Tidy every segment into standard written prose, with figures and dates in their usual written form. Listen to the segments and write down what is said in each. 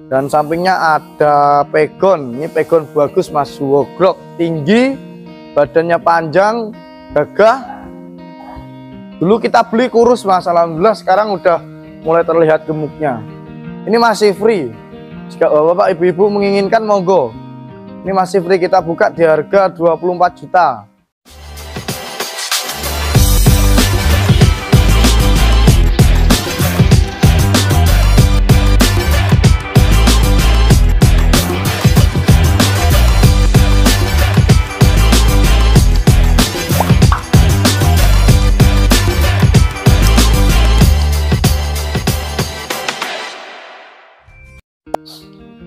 Dan sampingnya ada pegon. Ini pegon bagus Mas, wogrok tinggi, badannya panjang, gagah. Dulu kita beli kurus Mas, alhamdulillah sekarang udah mulai terlihat gemuknya. Ini masih free. Jika bapak ibu-ibu menginginkan monggo. Ini masih free, kita buka di harga 24 juta.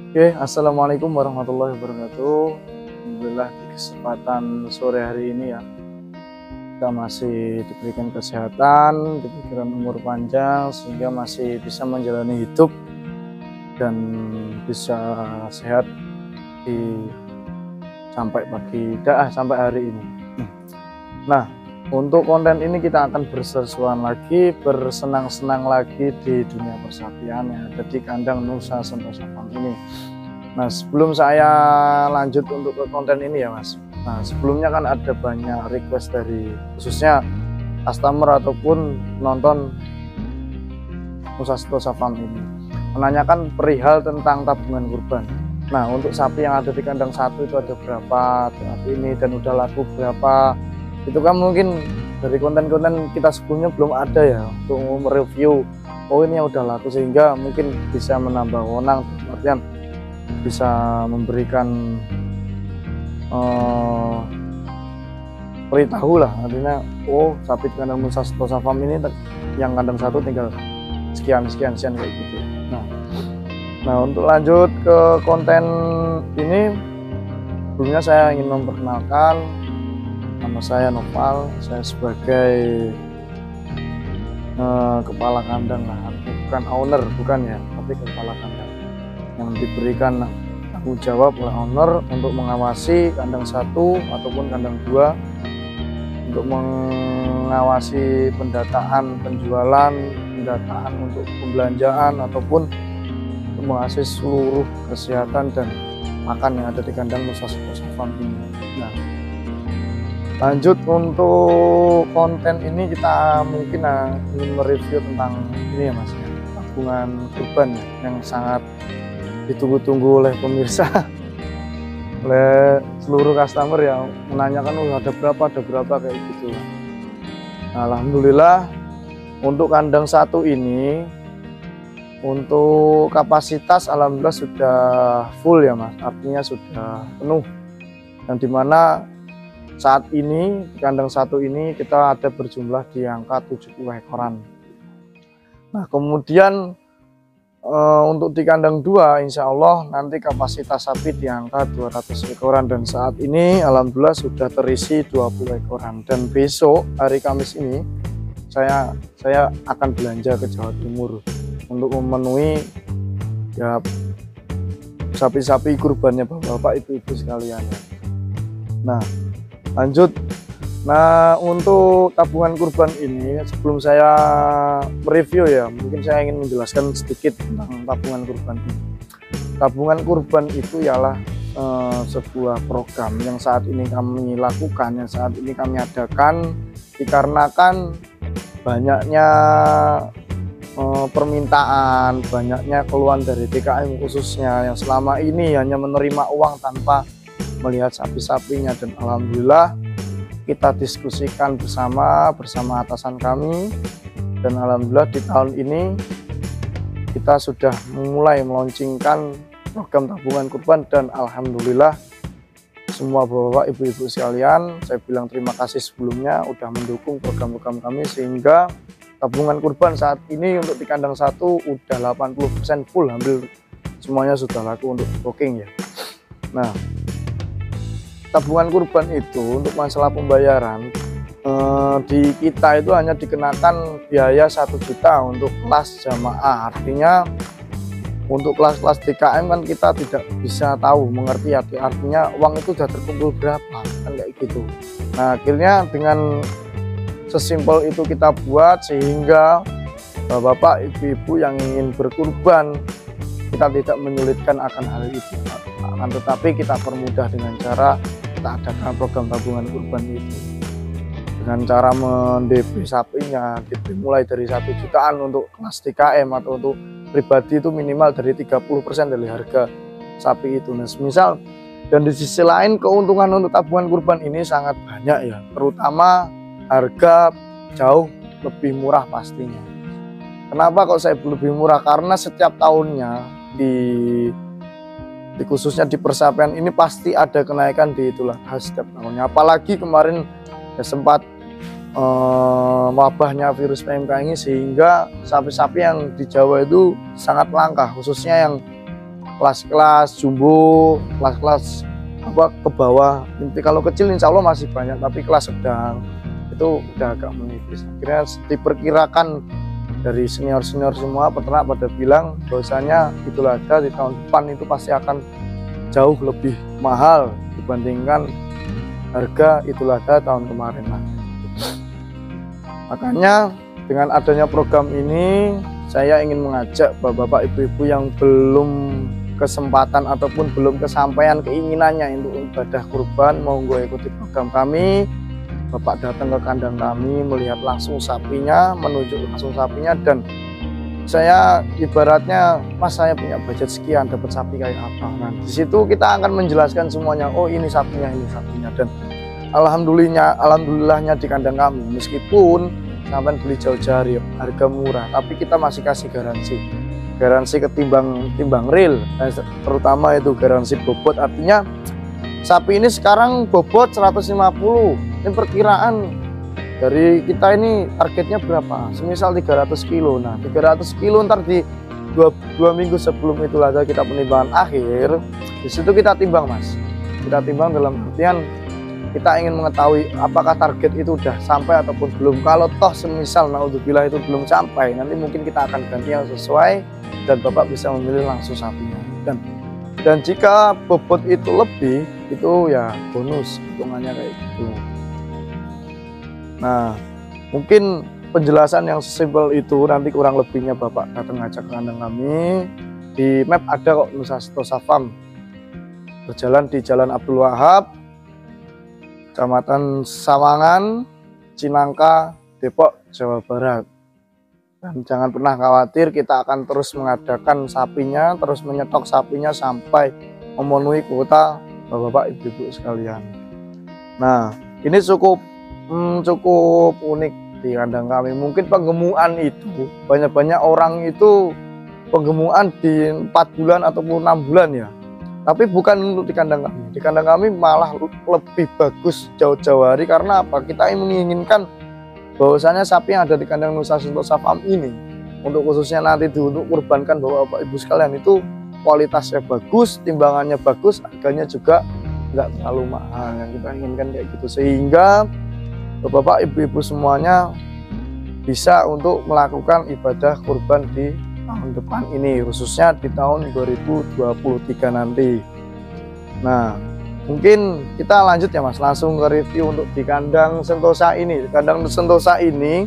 Oke, assalamualaikum warahmatullahi wabarakatuh. Alhamdulillah di kesempatan sore hari ini ya, kita masih diberikan kesehatan, diberikan umur panjang sehingga masih bisa menjalani hidup dan bisa sehat sampai sampai hari ini. Nah, untuk konten ini kita akan bersesuaian lagi, bersenang-senang lagi di dunia persapian yang ada di kandang Nusa Sentosa Farm ini. Nah, sebelum saya lanjut untuk ke konten ini ya Mas. Nah, sebelumnya kan ada banyak request dari khususnya customer ataupun nonton Nusa Sentosa Farm ini menanyakan perihal tentang tabungan kurban. Nah, untuk sapi yang ada di kandang satu itu ada berapa saat ini dan udah laku berapa, itu kan mungkin dari konten-konten kita sebelumnya belum ada ya untuk mereview oh ini udah laku, sehingga mungkin bisa menambah wewenang, artinya bisa memberikan beritahu lah, artinya oh sapi di kandang Nusa Sentosa Farm ini yang kandang satu tinggal sekian kayak gitu. Nah untuk lanjut ke konten ini, sebelumnya saya ingin memperkenalkan nama saya Noval. Saya sebagai kepala kandang lah, bukan owner, bukan ya, tapi kepala kandang yang diberikan tanggung jawab oleh owner untuk mengawasi kandang satu ataupun kandang dua, untuk mengawasi pendataan penjualan, pendataan untuk pembelanjaan ataupun untuk mengawasi seluruh kesehatan dan makan yang ada di kandang Nusa Sentosa Farm ini. Nah, lanjut untuk konten ini kita mungkin ingin mereview tentang ini ya Mas, tabungan kurban ya, yang sangat ditunggu-tunggu oleh pemirsa, oleh seluruh customer yang menanyakan oh ada berapa kayak gitu. Nah, alhamdulillah untuk kandang satu ini untuk kapasitas alhamdulillah sudah full ya Mas, artinya sudah penuh, yang dimana saat ini di kandang satu ini kita ada berjumlah di angka 70 ekoran. Nah kemudian untuk di kandang 2 insya Allah nanti kapasitas sapi di angka 200 ekoran, dan saat ini alhamdulillah sudah terisi 20 ekoran. Dan besok hari Kamis ini saya akan belanja ke Jawa Timur untuk memenuhi ya sapi-sapi kurbannya bapak-bapak ibu-ibu sekalian. Nah lanjut, nah untuk tabungan kurban ini sebelum saya mereview ya, mungkin saya ingin menjelaskan sedikit tentang tabungan kurban ini. Tabungan kurban itu ialah sebuah program yang saat ini kami lakukan, yang saat ini kami adakan dikarenakan banyaknya permintaan, banyaknya keluhan dari DKM khususnya yang selama ini hanya menerima uang tanpa melihat sapi-sapinya, dan alhamdulillah kita diskusikan bersama atasan kami, dan alhamdulillah di tahun ini kita sudah mulai meluncurkan program tabungan kurban, dan alhamdulillah semua bapak ibu-ibu sekalian saya bilang terima kasih sebelumnya udah mendukung program-program kami, sehingga tabungan kurban saat ini untuk di kandang satu udah 80% full, hampir semuanya sudah laku untuk booking ya. Nah tabungan kurban itu untuk masalah pembayaran di kita itu hanya dikenakan biaya 1 juta untuk kelas jamaah, artinya untuk kelas-kelas DKM kan kita tidak bisa tahu mengerti artinya uang itu sudah terkumpul berapa kan kayak gitu. Nah akhirnya dengan sesimpel itu kita buat sehingga bapak ibu-ibu yang ingin berkurban kita tidak menyulitkan akan hal itu, akan tetapi kita permudah dengan cara kita adakan program tabungan kurban itu dengan cara men-DP sapinya, DP mulai dari 1 jutaan untuk kelas TKM atau untuk pribadi itu minimal dari 30% dari harga sapi itu. Nah, misal, dan di sisi lain keuntungan untuk tabungan kurban ini sangat banyak ya, terutama harga jauh lebih murah pastinya. Kenapa kok saya lebih murah? Karena setiap tahunnya di khususnya di Persapian ini pasti ada kenaikan di Idul Adha setiap tahunnya. Apalagi kemarin ya sempat wabahnya virus PMK ini, sehingga sapi-sapi yang di Jawa itu sangat langka, khususnya yang kelas-kelas jumbo, kelas-kelas ke bawah. Inti kalau kecil insya Allah masih banyak, tapi kelas sedang itu udah agak menipis. Akhirnya diperkirakan dari senior-senior semua peternak pada bilang bahwasanya Idul Adha di tahun depan itu pasti akan jauh lebih mahal dibandingkan harga Idul Adha tahun kemarin. Makanya dengan adanya program ini saya ingin mengajak bapak-bapak ibu-ibu yang belum kesempatan ataupun belum kesampaian keinginannya untuk ibadah kurban, monggo ikuti program kami. Bapak datang ke kandang kami, melihat langsung sapinya, menunjuk langsung sapinya, dan saya ibaratnya, Mas saya punya budget sekian, dapat sapi kayak apa. Nah, di situ kita akan menjelaskan semuanya. Oh ini sapinya, dan alhamdulillahnya di kandang kami, meskipun sampai beli jauh-jauh harga murah, tapi kita masih kasih garansi ketimbang real, terutama itu garansi bobot. Artinya sapi ini sekarang bobot 150. Ini perkiraan dari kita, ini targetnya berapa? Semisal 300 kilo. Nah 300 kilo ntar di dua minggu sebelum itu ada kita penimbangan akhir. Di situ kita timbang Mas. Kita timbang dalam artian kita ingin mengetahui apakah target itu udah sampai ataupun belum. Kalau toh semisal naudzubillah itu belum sampai, nanti mungkin kita akan ganti yang sesuai dan Bapak bisa memilih langsung sapinya. Dan jika bobot itu lebih, itu ya bonus, hitungannya kayak gitu. Nah, mungkin penjelasan yang sesimpel itu nanti kurang lebihnya Bapak datang ngajak ke kandang kami. Di map ada kok Nusa Sentosa Farm. Berjalan di Jalan Abdul Wahab, Kecamatan Sawangan, Cinangka, Depok, Jawa Barat. Dan jangan pernah khawatir, kita akan terus mengadakan sapinya, terus menyetok sapinya sampai memenuhi kuota Bapak-bapak ibu-ibu sekalian. Nah, ini cukup unik di kandang kami. Mungkin penggemukan itu banyak orang itu penggemukan di 4 bulan ataupun 6 bulan ya. Tapi bukan untuk di kandang kami. Di kandang kami malah lebih bagus jauh-jauh hari. Karena apa? Kita menginginkan bahwasanya sapi yang ada di kandang Nusa Sentosa Farm ini, untuk khususnya nanti untuk kurbankan bapak-bapak ibu sekalian, itu kualitasnya bagus, timbangannya bagus, harganya juga nggak terlalu mahal. Yang kita inginkan kayak gitu, sehingga bapak-bapak ibu-ibu semuanya bisa untuk melakukan ibadah kurban di tahun depan ini, khususnya di tahun 2023 nanti. Nah, mungkin kita lanjut ya Mas, langsung ke review untuk di kandang Sentosa ini. Kandang Sentosa ini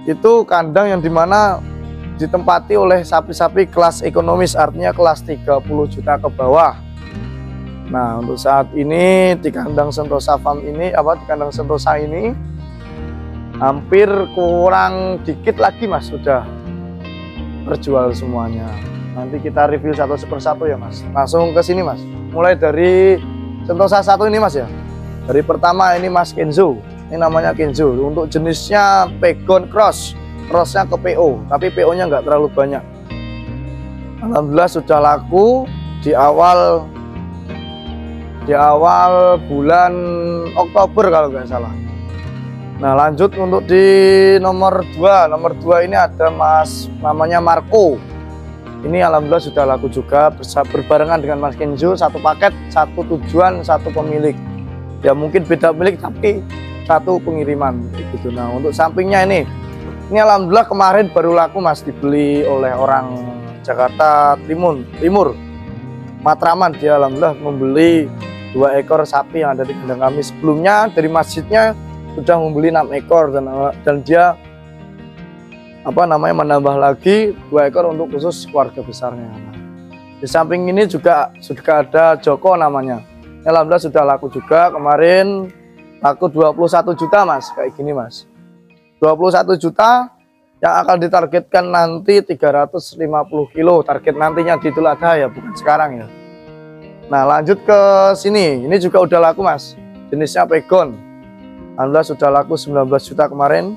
itu kandang yang dimana ditempati oleh sapi-sapi kelas ekonomis, artinya kelas 30 juta ke bawah. Nah, untuk saat ini di kandang Sentosa Farm ini, di kandang Sentosa ini hampir kurang dikit lagi Mas, sudah terjual semuanya. Nanti kita review satu persatu ya Mas. Langsung ke sini Mas. Mulai dari Sentosa 1 ini Mas ya. Dari pertama ini Mas Kenzo. Ini namanya Kenzo. Untuk jenisnya Pegon Cross. Crossnya ke PO, tapi PO-nya nggak terlalu banyak. Alhamdulillah sudah laku di awal bulan Oktober kalau nggak salah. Nah, lanjut untuk di nomor 2. Nomor 2 ini ada Mas namanya Marco. Ini alhamdulillah sudah laku juga, berbarengan dengan Mas Kenzo, satu paket, satu tujuan, satu pemilik. Ya mungkin beda pemilik tapi satu pengiriman gitu. Nah, untuk sampingnya ini alhamdulillah kemarin baru laku Mas, dibeli oleh orang Jakarta Timur, Matraman. Dia alhamdulillah membeli 2 ekor sapi yang ada di kandang kami. Sebelumnya dari masjidnya sudah membeli 6 ekor dan dia menambah lagi 2 ekor untuk khusus keluarga besarnya. Nah, di samping ini juga sudah ada Joko namanya. Alhamdulillah sudah laku juga, kemarin laku 21 juta mas, kayak gini mas. 21 juta yang akan ditargetkan nanti 350 kilo, target nantinya di Idul Adha ya, bukan sekarang ya. Nah lanjut ke sini, ini juga udah laku mas, jenisnya pegon. Alhamdulillah sudah laku 19 juta kemarin.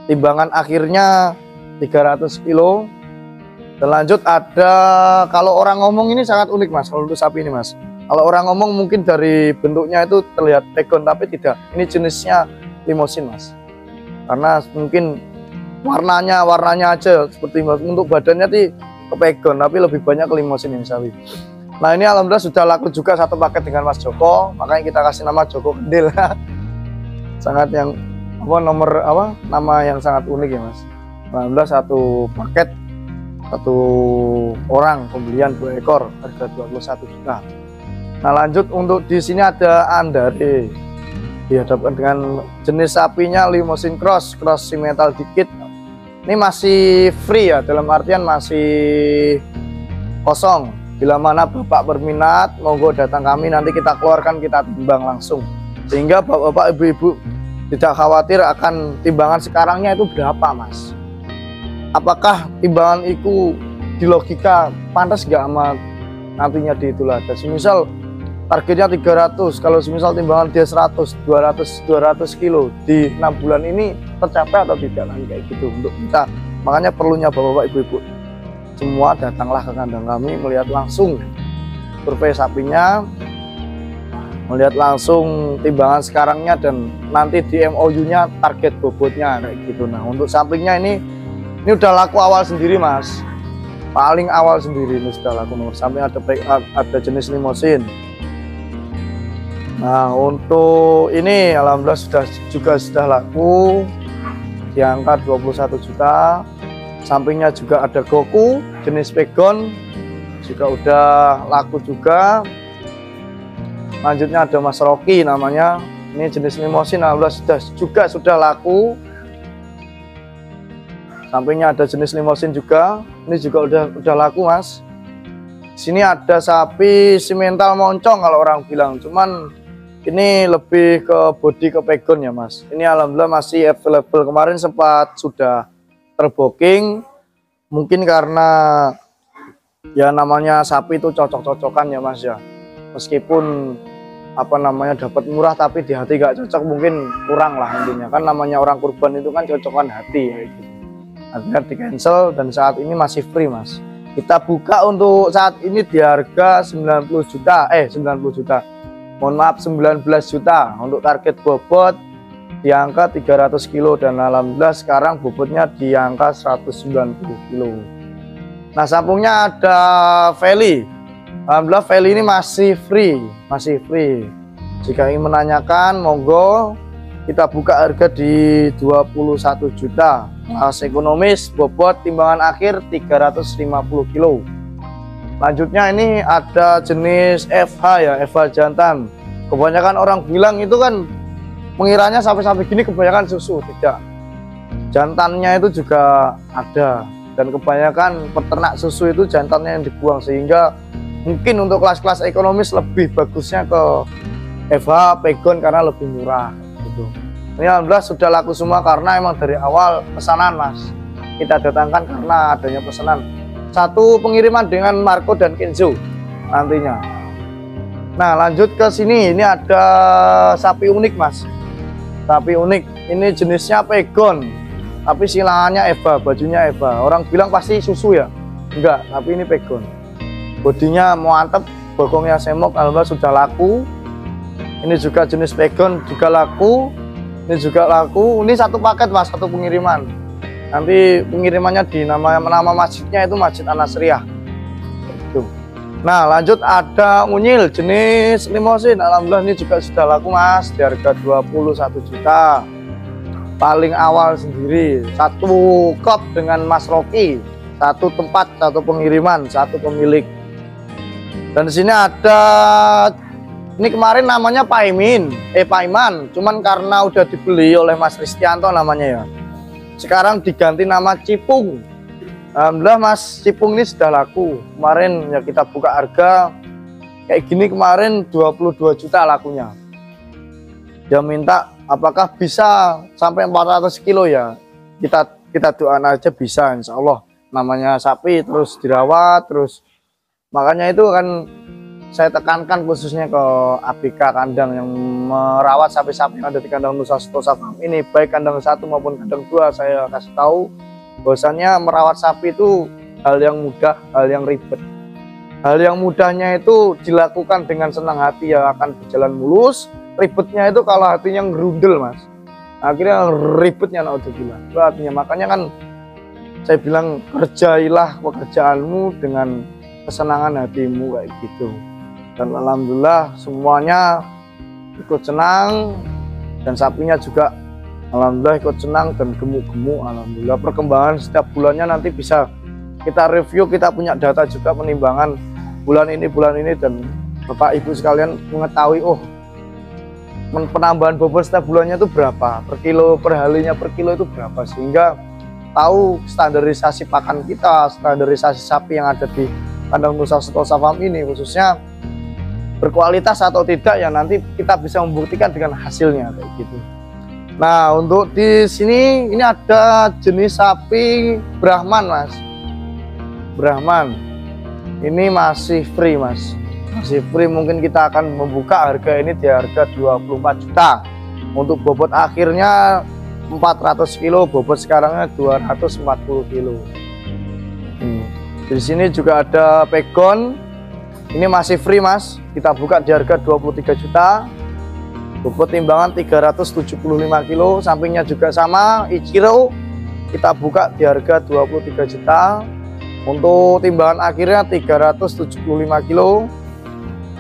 Timbangan akhirnya 300 kilo. Dan lanjut ada, kalau orang ngomong ini sangat unik mas, kalau untuk sapi ini mas. Kalau orang ngomong mungkin dari bentuknya itu terlihat pegon, tapi tidak. Ini jenisnya limosin mas. Karena mungkin warnanya aja seperti untuk badannya sih kepegon, tapi lebih banyak ke limosin ini sapi. Nah ini alhamdulillah sudah laku juga satu paket dengan Mas Joko, makanya kita kasih nama Joko Kendil. Sangat yang nama yang sangat unik ya mas. Alhamdulillah satu paket, satu orang pembelian 2 ekor harga 21 juta. Nah lanjut untuk di sini ada Andare, dihadapkan dengan jenis sapinya limosin cross simental dikit. Ini masih free ya, dalam artian masih kosong. Bila mana bapak berminat, monggo datang kami, nanti kita keluarkan, kita timbang langsung. Sehingga bapak ibu-ibu tidak khawatir akan timbangan sekarangnya itu berapa mas. Apakah timbangan itu di logika pantas gak sama nantinya di Idul Adha. Misal targetnya 300, kalau misal timbangan dia 100, 200 kilo di 6 bulan ini tercapai atau tidak, kayak gitu untuk kita. Makanya perlunya bapak-bapak ibu-ibu semua datanglah ke kandang kami, melihat langsung survei sapinya, melihat langsung timbangan sekarangnya, dan nanti di MOU-nya target bobotnya kayak gitu. Nah untuk sampingnya ini udah laku awal sendiri mas, paling awal sendiri ini sudah laku. Nomor samping ada jenis limosin. Nah untuk ini alhamdulillah sudah laku di angka 21 juta. Sampingnya juga ada Goku jenis pegon, juga udah laku juga. Lanjutnya ada Mas Rocky namanya, ini jenis limosin, alhamdulillah sudah laku. Sampingnya ada jenis limosin juga, ini juga udah laku mas. Sini ada sapi simental moncong kalau orang bilang, cuman ini lebih ke body ke pegon ya mas. Ini alhamdulillah masih available, kemarin sempat sudah terbooking. Mungkin karena ya namanya sapi itu cocok-cocokan ya mas ya. Meskipun dapat murah tapi di hati gak cocok, mungkin kurang lah intinya. Kan namanya orang kurban itu kan cocokan hati ya gitu. Akhirnya di cancel dan saat ini masih free mas. Kita buka untuk saat ini di harga 90 juta. Mohon maaf 19 juta untuk target bobot di angka 300 kilo, dan alhamdulillah sekarang bobotnya di angka 190 kilo. Nah sampungnya ada Valley, alhamdulillah Valley ini masih free. Jika ingin menanyakan monggo, kita buka harga di 21 juta, kelas ekonomis, bobot timbangan akhir 350 kilo. Lanjutnya ini ada jenis FH ya, FH jantan. Kebanyakan orang bilang itu kan mengiranya sapi-sapi gini kebanyakan susu, tidak. Jantannya itu juga ada, dan kebanyakan peternak susu itu jantannya yang dibuang, sehingga mungkin untuk kelas-kelas ekonomis lebih bagusnya ke FH pegon karena lebih murah gitu. Ini alhamdulillah sudah laku semua karena emang dari awal pesanan mas, kita datangkan karena adanya pesanan. Satu pengiriman dengan Marco dan Kenzo nantinya. Nah lanjut ke sini, ini ada sapi unik mas. Sapi unik, ini jenisnya pegon, tapi silangannya Eva, bajunya Eva. Orang bilang pasti susu ya, enggak, tapi ini pegon. Bodinya mantep, bokongnya semok, alhamdulillah sudah laku. Ini juga jenis pegon, juga laku. Ini juga laku. Ini satu paket mas, satu pengiriman. Nanti pengirimannya di nama masjidnya itu Masjid An-Nasriyah. Nah lanjut ada unyil jenis limosin, alhamdulillah ini juga sudah laku mas, di harga 21 juta. Paling awal sendiri, satu kop dengan Mas Rocky, satu tempat, satu pengiriman, satu pemilik. Dan di sini ada, ini kemarin namanya Paiman, cuman karena udah dibeli oleh Mas Ristianto namanya ya, sekarang diganti nama Cipung. Alhamdulillah Mas, Cipung ini sudah laku. Kemarin ya kita buka harga kayak gini, kemarin 22 juta lakunya. Dia minta apakah bisa sampai 400 kilo ya. Kita doakan aja bisa, insya Allah. Namanya sapi terus dirawat terus. Makanya itu kan saya tekankan khususnya ke ABK kandang yang merawat sapi-sapi yang ada di kandang Nusa Sentosa Farm ini, baik kandang 1 maupun kandang 2. Saya kasih tahu bahwasanya merawat sapi itu hal yang mudah, hal yang ribet. Hal yang mudahnya itu dilakukan dengan senang hati ya akan berjalan mulus. Ribetnya itu kalau hatinya ngerundel Mas, akhirnya ribetnya naudzubillah. Itu artinya, makanya kan saya bilang kerjailah pekerjaanmu dengan kesenangan hatimu kayak gitu. Dan alhamdulillah semuanya ikut senang, dan sapinya juga alhamdulillah ikut senang dan gemuk-gemuk. Alhamdulillah perkembangan setiap bulannya nanti bisa kita review, kita punya data juga penimbangan bulan ini, dan Bapak Ibu sekalian mengetahui oh penambahan bobot setiap bulannya itu berapa per kilo, per halinya per kilo itu berapa, sehingga tahu standarisasi pakan kita, standarisasi sapi yang ada di kandang Nusa Sentosa Farm ini khususnya berkualitas atau tidak ya, nanti kita bisa membuktikan dengan hasilnya kayak gitu. Nah, untuk di sini ini ada jenis sapi Brahman Mas. Brahman ini masih free Mas, masih free. Mungkin kita akan membuka harga ini di harga 24 juta. Untuk bobot akhirnya 400 kilo, bobot sekarangnya 240 kilo. Di sini juga ada pegon, ini masih free Mas, kita buka di harga 23 juta. Bobot timbangan 375 kilo, sampingnya juga sama, Ichiro. Kita buka di harga 23 juta. Untuk timbangan akhirnya 375 kilo.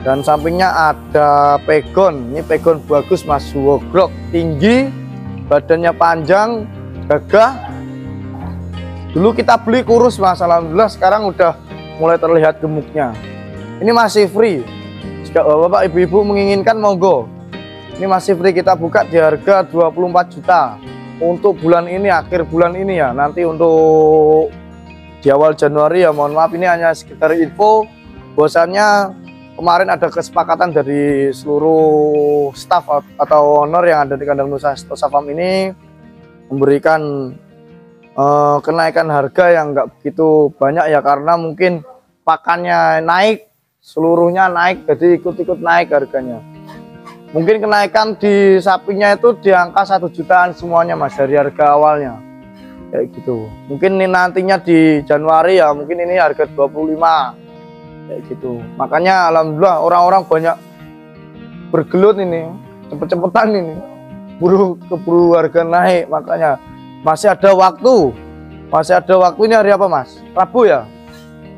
Dan sampingnya ada pegon, ini pegon bagus Mas, Wogrok, tinggi, badannya panjang, gagah. Dulu kita beli kurus Mas, alhamdulillah sekarang udah mulai terlihat gemuknya. Ini masih free, jika Bapak Ibu-ibu menginginkan monggo. Ini masih free, kita buka di harga 24 juta untuk bulan ini, akhir bulan ini ya. Nanti untuk di awal Januari ya mohon maaf, ini hanya sekitar info bahwasannya kemarin ada kesepakatan dari seluruh staff atau owner yang ada di kandang Nusa Sentosa Farm ini memberikan kenaikan harga yang enggak begitu banyak ya, karena mungkin pakannya naik, seluruhnya naik, jadi ikut-ikut naik harganya. Mungkin kenaikan di sapinya itu di angka 1 jutaan semuanya Mas, dari harga awalnya kayak gitu. Mungkin ini nantinya di Januari ya, mungkin ini harga 25 kayak gitu. Makanya alhamdulillah orang-orang banyak bergelut ini, cepet-cepetan ini keburu harga naik. Makanya masih ada waktu, ini hari apa Mas? Rabu ya,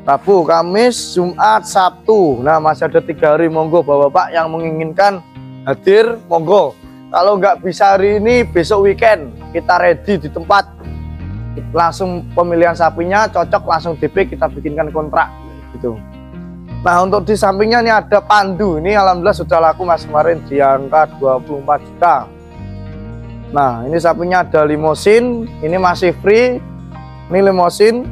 Rabu, Kamis, Jumat, Sabtu. Nah masih ada 3 hari, monggo bapak-bapak yang menginginkan hadir monggo. Kalau nggak bisa hari ini, besok weekend kita ready di tempat, langsung pemilihan sapinya cocok langsung DP, kita bikinkan kontrak gitu. Nah untuk di sampingnya ini ada Pandu, ini alhamdulillah sudah laku Mas kemarin di angka 24 juta. Nah ini sapinya ada limosin, ini masih free, ini limosin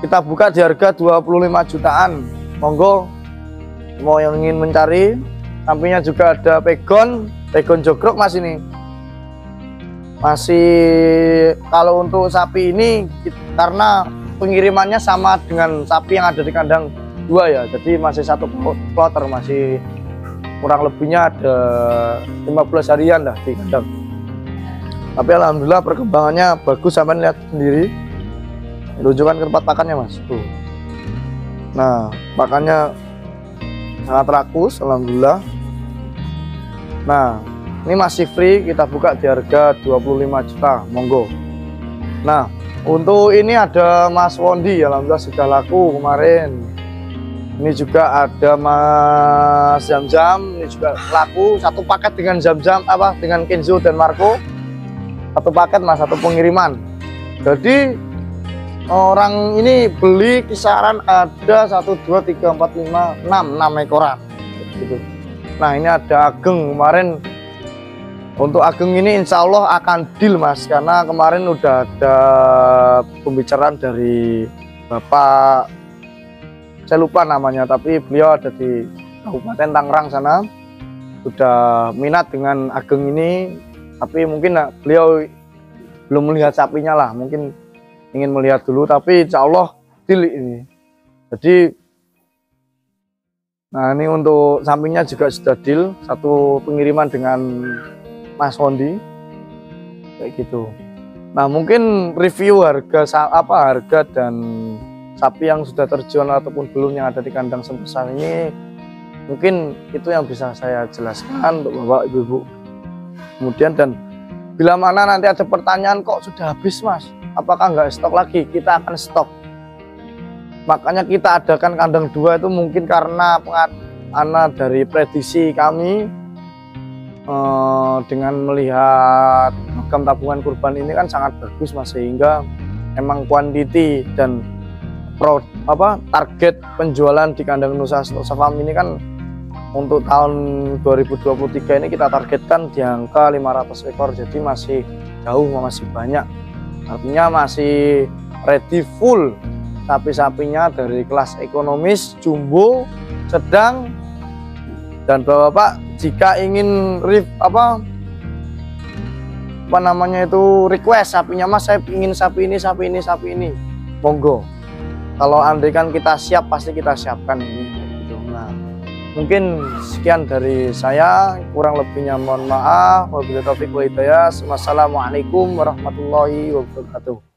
kita buka di harga 25 jutaan. Monggo mau yang ingin mencari. Sampingnya juga ada pegon jogrok Mas, ini masih, kalau untuk sapi ini karena pengirimannya sama dengan sapi yang ada di kandang 2 ya, jadi masih satu kloter, masih kurang lebihnya ada 15 harian dah di kandang. Tapi alhamdulillah perkembangannya bagus, sampai lihat sendiri, rujukan ke tempat pakannya Mas tuh. Nah pakannya sangat rakus alhamdulillah. Nah ini masih free, kita buka di harga 25 juta, monggo. Nah untuk ini ada Mas Wondi, alhamdulillah sudah laku kemarin. Ini juga ada Mas Zam-Zam, ini juga laku, satu paket dengan Zam-Zam dengan Kenzo dan Marco, satu paket Mas, satu pengiriman. Jadi orang ini beli kisaran ada 1, 2, 3, 4, 5, 6 ekoran gitu. Nah ini ada Ageng kemarin Untuk Ageng ini insya Allah akan deal Mas, karena kemarin udah ada pembicaraan dari Bapak, saya lupa namanya, tapi beliau ada di Kabupaten Tangerang sana, sudah minat dengan Ageng ini, tapi mungkin beliau belum melihat sapinya lah, mungkin ingin melihat dulu, tapi insya Allah deal ini. Jadi nah ini untuk sampingnya juga sudah deal, satu pengiriman dengan Mas Wondi kayak gitu. Nah mungkin review harga harga dan sapi yang sudah terjual ataupun belum yang ada di kandang sebesar ini, mungkin itu yang bisa saya jelaskan untuk Bapak Ibu. Kemudian dan bila mana nanti ada pertanyaan kok sudah habis Mas, apakah nggak stok lagi? Kita akan stok. Makanya kita adakan kandang 2 itu mungkin karena dari prediksi kami dengan melihat program tabungan kurban ini kan sangat bagus Mas, sehingga emang kuantiti dan target penjualan di kandang Nusa Sentosa Farm ini kan untuk tahun 2023 ini kita targetkan di angka 500 ekor, jadi masih jauh, masih banyak, artinya masih ready full sapi-sapinya dari kelas ekonomis, jumbo, sedang, dan Bapak jika ingin request sapinya Mas, saya ingin sapi ini, monggo. Kalau andaikan kita siap, pasti kita siapkan ini gitu. Nah mungkin sekian dari saya, kurang lebihnya mohon maaf. Wabillahi taufiq wal hidayah. Wassalamualaikum warahmatullahi wabarakatuh.